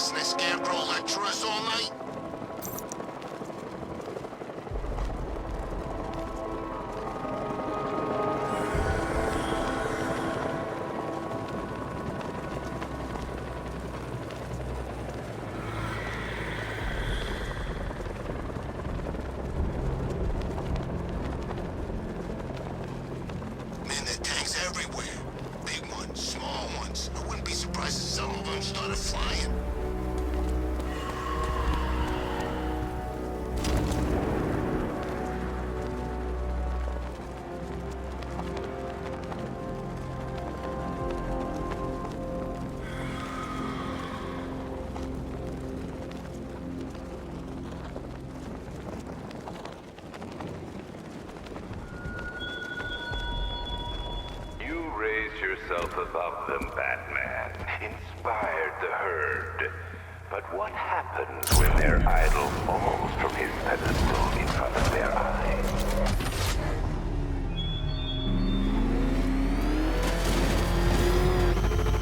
guessing that Scarecrow lecture us all night? Man, there are tanks everywhere. Big ones, small ones. I wouldn't be surprised if some of them started flying. You raised yourself above them, Batman. Inspired the herd. But what happens when their idol falls from his pedestal in front of their eyes?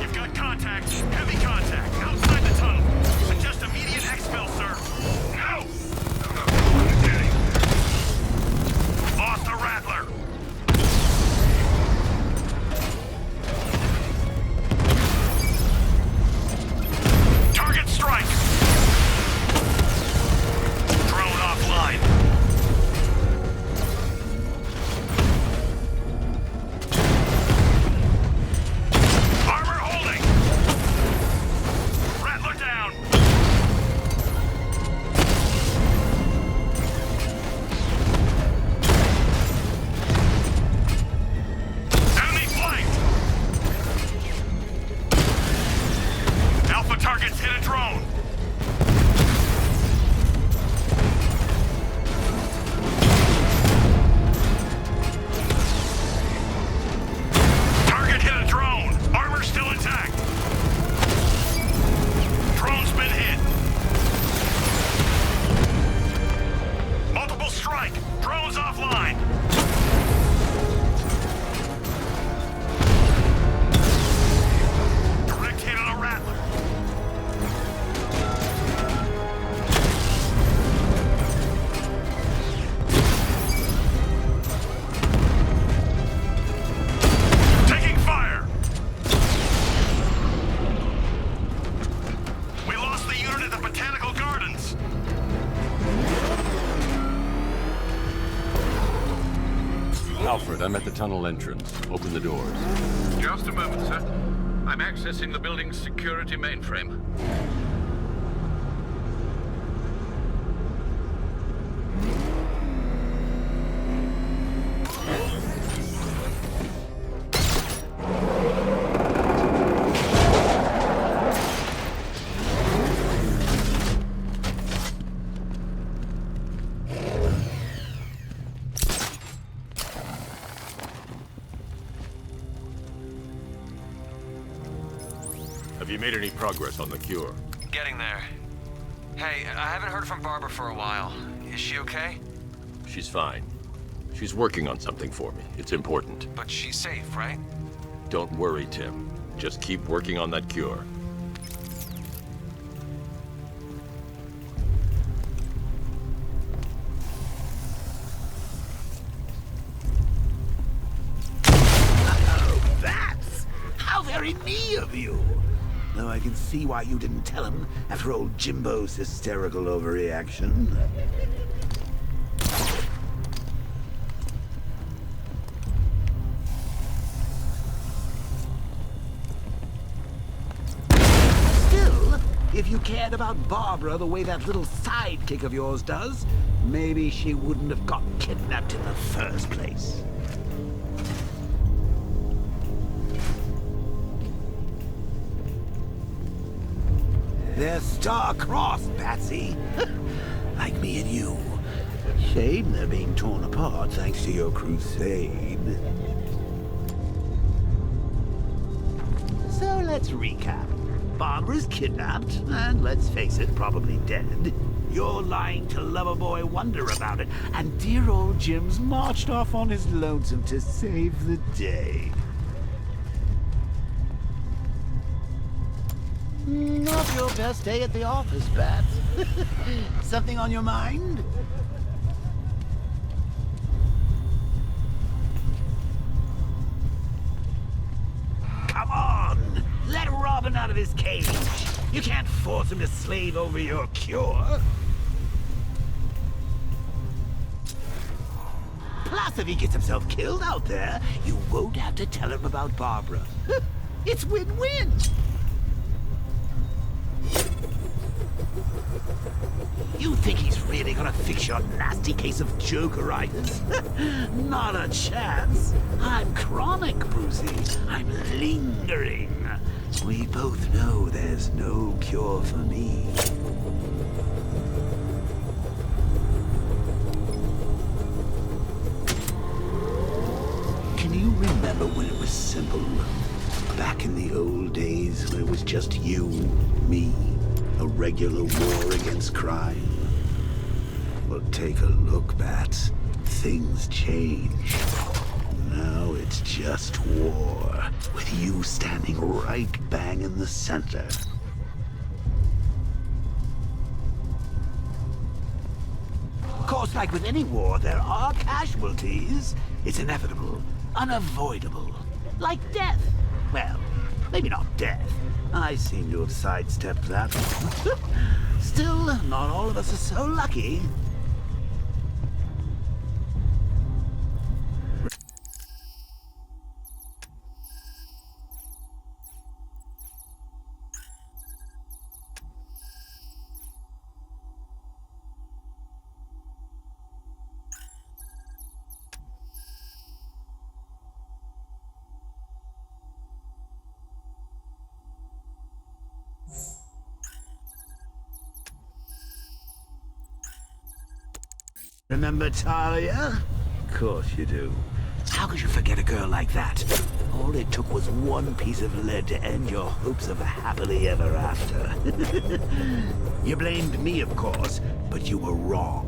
You've got contact. Heavy contact. Outside the tunnel. Suggest immediate exfil, sir. No! Lost the Rattler. Target strike. Drone offline. Armor holding. Rattler down. Enemy flanked. Alpha targets hit a drone. Target hit a drone. Armor still intact. Drone's been hit. Multiple strike. Drone's offline. Direct hit on a Rattler. Taking fire. We lost the unit at the Botanical Gardens. Alfred, I'm at the tunnel entrance. Open the doors. Just a moment, sir. I'm accessing the building's security mainframe. Have you made any progress on the cure? Getting there. Hey, I haven't heard from Barbara for a while. Is she okay? She's fine. She's working on something for me. It's important. But she's safe, right? Don't worry, Tim. Just keep working on that cure. Oh, that's how very me of you. Though I can see why you didn't tell him after old Jimbo's hysterical overreaction. Still, if you cared about Barbara the way that little sidekick of yours does, maybe she wouldn't have got kidnapped in the first place. They're star-crossed, Patsy. Like me and you. Shame they're being torn apart thanks to your crusade. So let's recap. Barbara's kidnapped, and let's face it, probably dead. You're lying to Loverboy Wonder about it, and dear old Jim's marched off on his lonesome to save the day. Not your best day at the office, Bat. Something on your mind? Come on! Let Robin out of his cage! You can't force him to slave over your cure! Plus, if he gets himself killed out there, you won't have to tell him about Barbara. It's win-win! You think he's really gonna fix your nasty case of Jokeritis? Not a chance. I'm chronic, Brucey. I'm lingering. We both know there's no cure for me. Can you remember when it was simple? Back in the old days when it was just you, me, a regular war against crime? Well, take a look, Bats. Things change. Now it's just war, with you standing right bang in the center. Of course, like with any war, there are casualties. It's inevitable, unavoidable. Like death. Well, maybe not death. I seem to have sidestepped that. Still, not all of us are so lucky. Remember Talia? Of course you do. How could you forget a girl like that? All it took was one piece of lead to end your hopes of a happily ever after. You blamed me, of course, but you were wrong.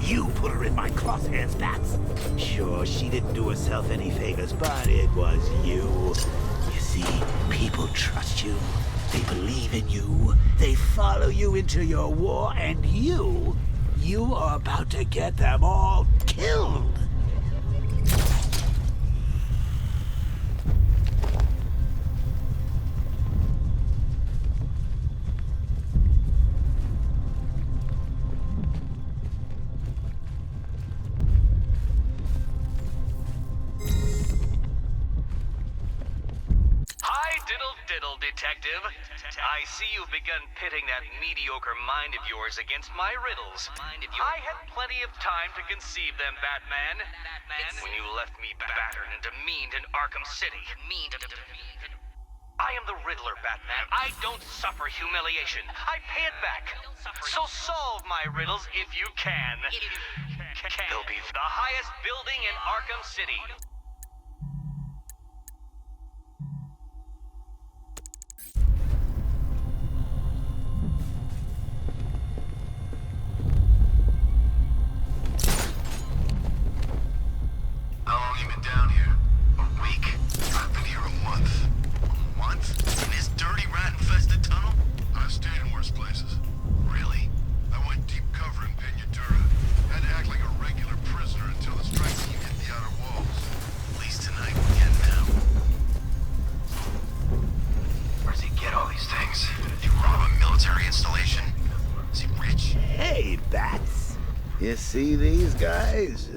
You put her in my crosshairs, Bats. Sure, she didn't do herself any favors, but it was you. You see, people trust you. They believe in you. They follow you into your war, and you are about to get them all killed. Detective. I see you've begun pitting that mediocre mind of yours against my riddles. I had plenty of time to conceive them, Batman. It's when you left me battered and demeaned in Arkham City. I am the Riddler, Batman. I don't suffer humiliation. I pay it back. So solve my riddles if you can. They'll be the highest building in Arkham City. How long you been down here? A week. I've been here a month. A month? In this dirty, rat-infested tunnel? I've stayed in worse places. Really? I went deep cover in Pennyworth. Had to act like a regular prisoner until the strike team hit the outer walls. At least tonight we can now. Where does he get all these things? Did he rob a military installation? Is he rich? Hey, Bats. You see these guys?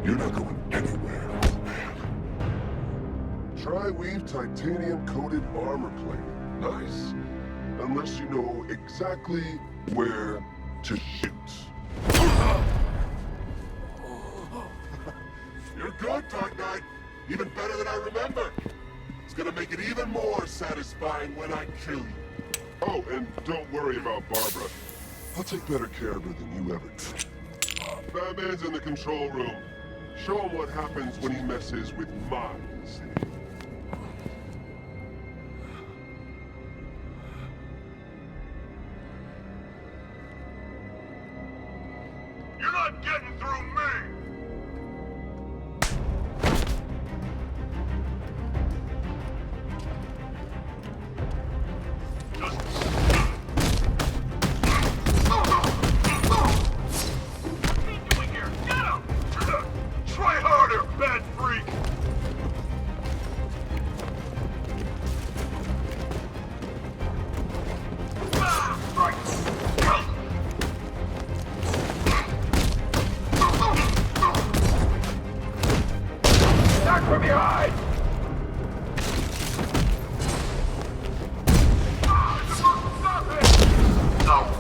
You're not going anywhere, old man. Tri-weave titanium-coated armor plate. Nice. Unless you know exactly where to shoot. You're good, Dark Knight. Even better than I remember. It's gonna make it even more satisfying when I kill you. Oh, and don't worry about Barbara. I'll take better care of her than you ever did. Batman's in the control room. Show him what happens when he messes with my city. Attack from behind! Stop it! No!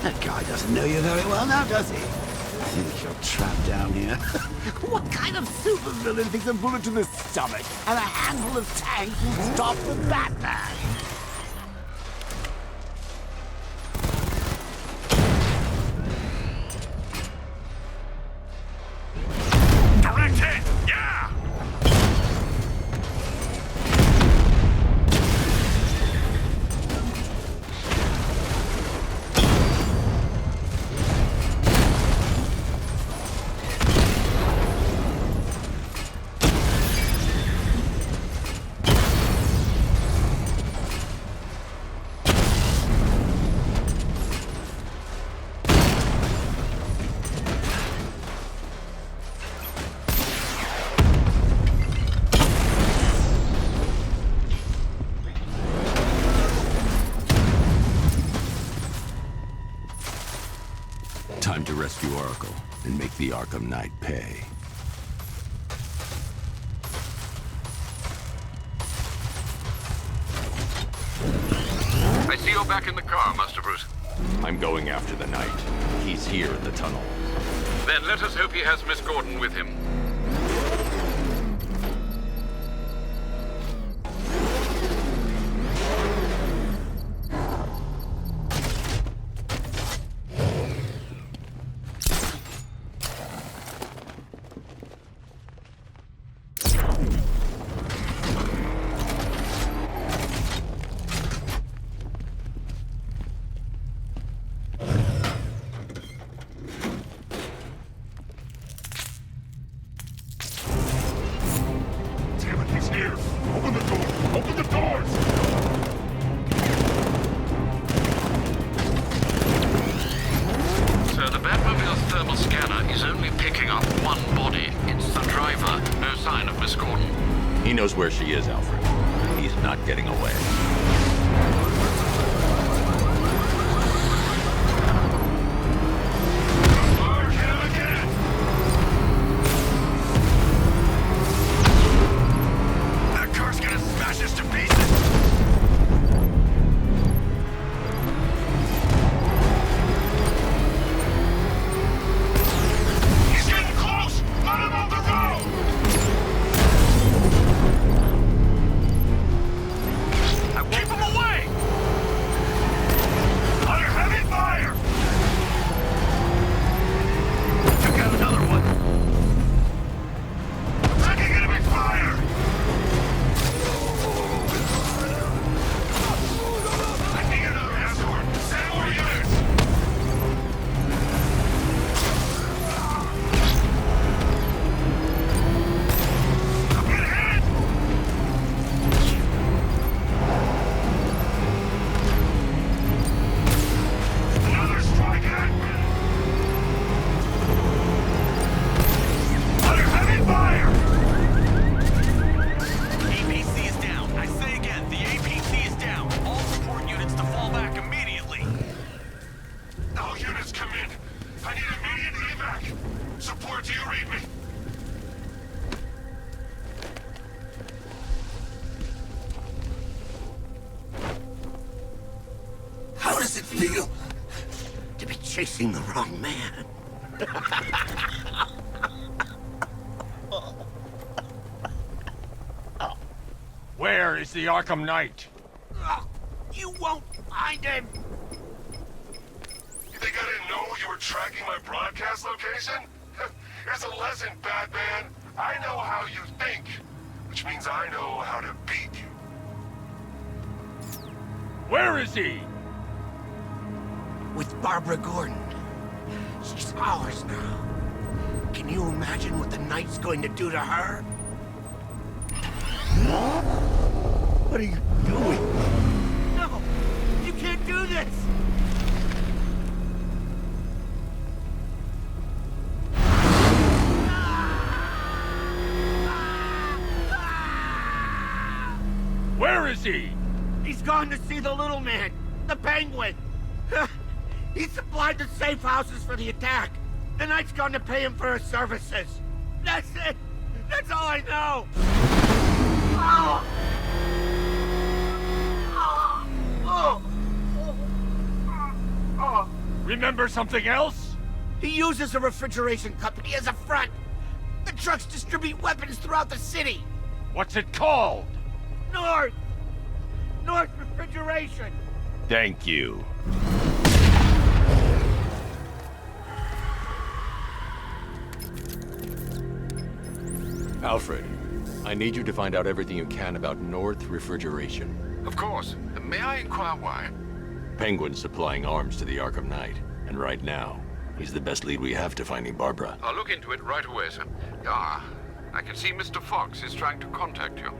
That guy doesn't know you very well now, does he? Think you're trapped down here? What kind of supervillain thinks a bullet to the stomach and a handful of tanks will stop the Batman? Direct hit! Yeah! Time to rescue Oracle and make the Arkham Knight pay. I see you're back in the car, Master Bruce. I'm going after the Knight. He's here in the tunnel. Then let us hope he has Miss Gordon with him. He knows where she is, Alfred. He's not getting away. That car's gonna smash us to pieces! He's getting close! Let him on the road! support. Do you read me? How does it feel to be chasing the wrong man? Where is the Arkham Knight? You won't find him! You think I didn't know you were tracking my broadcast location? Here's a lesson, Batman. I know how you think, which means I know how to beat you. Where is he? With Barbara Gordon. She's ours now. Can you imagine what the Knight's going to do to her? What are you doing? No! You can't do this! Where is he? He's gone to see the little man, the Penguin. He supplied the safe houses for the attack. The Knight's gone to pay him for his services. That's it. That's all I know. Oh. Oh. Oh. Remember something else? He uses a refrigeration company as a front. The trucks distribute weapons throughout the city. What's it called? North Refrigeration. Thank you. Alfred, I need you to find out everything you can about North Refrigeration. Of course. May I inquire why? Penguin's supplying arms to the Arkham Knight, and right now, he's the best lead we have to finding Barbara. I'll look into it right away, sir. Ah, I can see Mr. Fox is trying to contact you.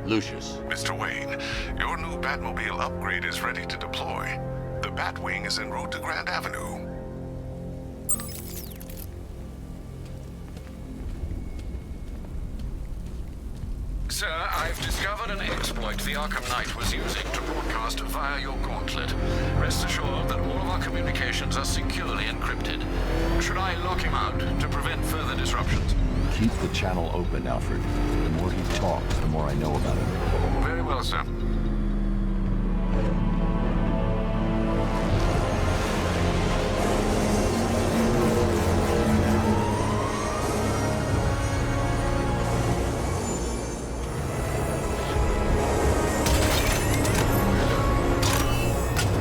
Lucius. Mr. Wayne, your new Batmobile upgrade is ready to deploy. The Batwing is en route to Grand Avenue. Sir, I've discovered an exploit the Arkham Knight was using to broadcast via your gauntlet. Rest assured that all of our communications are securely encrypted. Should I lock him out to prevent further disruptions? Keep the channel open, Alfred. The more he talks, the more I know about him. Very well, sir.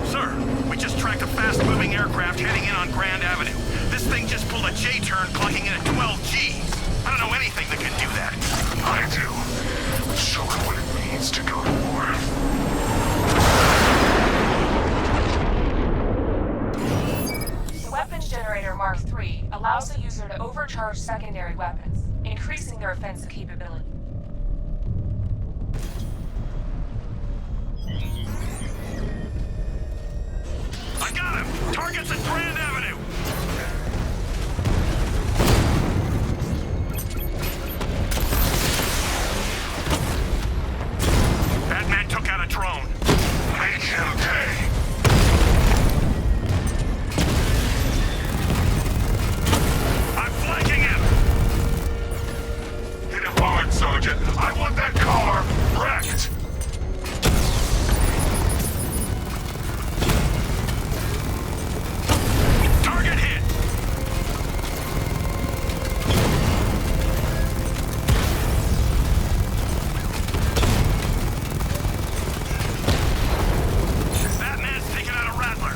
Sir, we just tracked a fast-moving aircraft heading in on Grand Avenue. This thing just pulled a J-turn, clocking in at 12 Gs. I don't know anything that can do that. I do. Show her what it means to go to war. The weapons generator Mark III allows the user to overcharge secondary weapons, increasing their offensive capability. I got him! Target's at Grand Avenue! Batman took out a drone. Make him pay. I'm flanking him! Hit him hard, Sergeant. I want that car wrecked. Target hit! Batman's taking out a Rattler.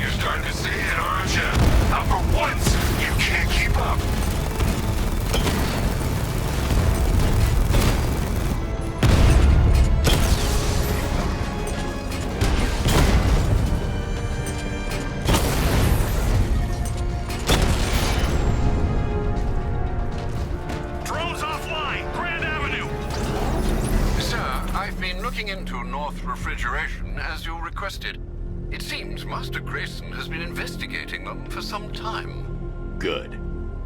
You're starting to see it, aren't you? Now for once, you can't keep up. Drone's offline! Grand Avenue! Sir, I've been looking into North Refrigeration as you requested. It seems Master Grayson has been investigating them for some time. Good.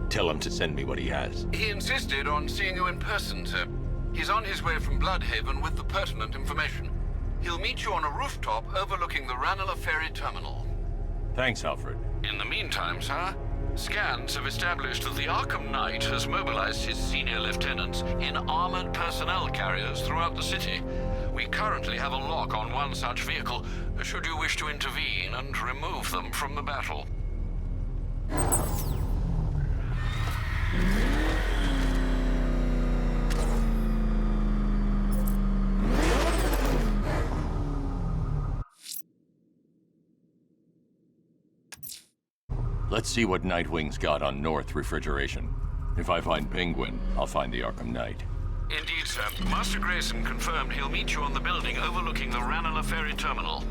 Tell him to send me what he has. He insisted on seeing you in person, sir. He's on his way from Bloodhaven with the pertinent information. He'll meet you on a rooftop overlooking the Ranelagh Ferry Terminal. Thanks, Alfred. In the meantime, sir, scans have established that the Arkham Knight has mobilized his senior lieutenants in armored personnel carriers throughout the city. We currently have a lock on one such vehicle, should you wish to intervene and remove them from the battle. Let's see what Nightwing's got on North Refrigeration. If I find Penguin, I'll find the Arkham Knight. Indeed, sir. Master Grayson confirmed he'll meet you on the building overlooking the Ranelagh Ferry Terminal.